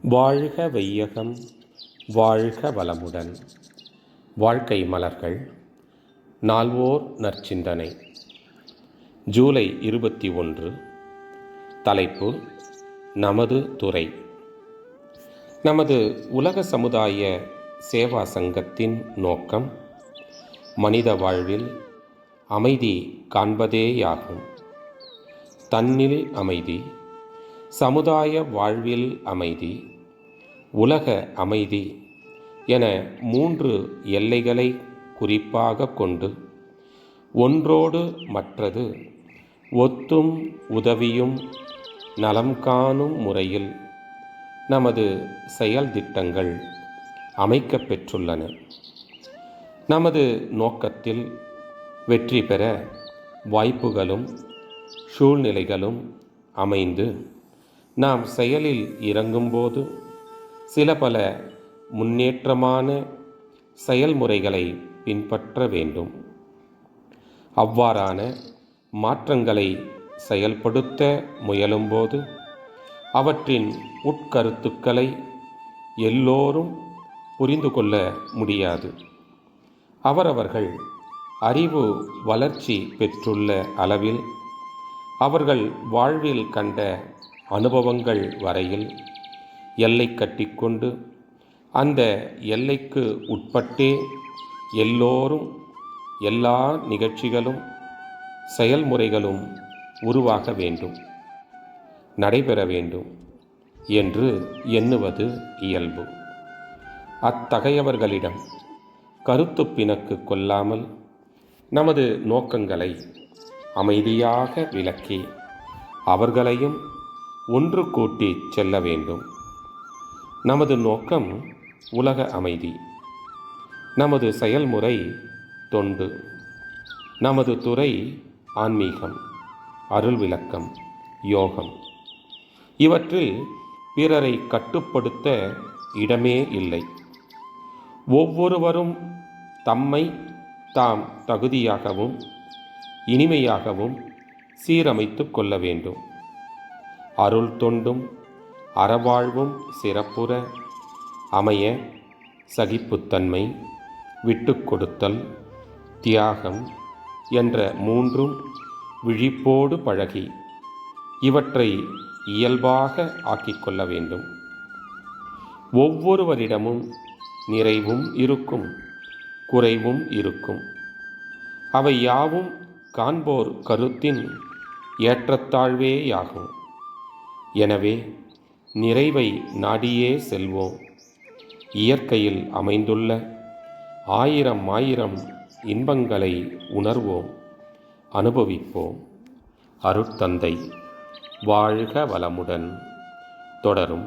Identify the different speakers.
Speaker 1: வாழ்க வையகம், வாழ்க வளமுடன். வாழ்க்கை மலர்கள். நால்வோர் நற்சிந்தனை. ஜூலை 21. தலைப்பு: நமது துறை. நமது உலக சமுதாய சேவா சங்கத்தின் நோக்கம் மனித வாழ்வில் அமைதி காண்பதேயாகும். தன்னில் அமைதி, சமுதாய வாழ்வில் அமைதி, உலக அமைதி என 3 எல்லைகளை குறிப்பாக கொண்டு ஒன்றோடு மற்றது ஒத்தும் உதவியும் நலம் காணும் முறையில் நமது செயல் திட்டங்கள் அமைக்கப்பெற்றுள்ளன. நமது நோக்கத்தில் வெற்றி பெற வாய்ப்புகளும் சூழ்நிலைகளும் அமைந்து நாம் செயலில் இறங்கும்போது சில பல முன்னேற்றமான செயல்முறைகளை பின்பற்ற வேண்டும். அவ்வாறான மாற்றங்களை செயல்படுத்த முயலும்போது அவற்றின் உட்கருத்துக்களை எல்லோரும் புரிந்து கொள்ள முடியாது. அவரவர்கள் அறிவு வளர்ச்சி பெற்றுள்ள அளவில் அவர்கள் வாழ்வில் கண்ட அனுபவங்கள் வரையில் எல்லை கட்டிக்கொண்டு அந்த எல்லைக்கு உட்பட்டே எல்லோரும் எல்லா நிகழ்ச்சிகளும் செயல்முறைகளும் உருவாக வேண்டும், நடைபெற வேண்டும் என்று எண்ணுவது இயல்பு. அத்தகையவர்களிடம் கருத்து பிணக்கு கொள்ளாமல் நமது நோக்கங்களை அமைதியாக விளக்கி அவர்களையும் ஒன்று கூட்டி செல்ல வேண்டும். நமது நோக்கம் உலக அமைதி, நமது செயல்முறை தொண்டு, நமது துறை ஆன்மீகம், அருள் விளக்கம், யோகம். இவற்றில் பிறரை கட்டுப்படுத்த இடமே இல்லை. ஒவ்வொருவரும் தம்மை தாம் தகுதியாகவும் இனிமையாகவும் சீரமைத்து கொள்ள வேண்டும். அருள் தொண்டும் அறவாழ்வும் சிறப்புற அமைய சகிப்புத்தன்மை, விட்டு கொடுத்தல், தியாகம் என்ற 3 விழிப்போடு பழகி இவற்றை இயல்பாக ஆக்கிக்கொள்ள வேண்டும். ஒவ்வொருவரிடமும் நிறைவும் இருக்கும், குறைவும் இருக்கும். அவை யாவும் காண்போர் கருத்தின் ஏற்றத்தாழ்வேயாகும். எனவே நிறைவை நாடியே செல்வோம். இயற்கையில் அமைந்துள்ள 1000 இன்பங்களை உணர்வோம், அனுபவிப்போம். அருட்தந்தை வாழ்க வளமுடன். தொடரும்.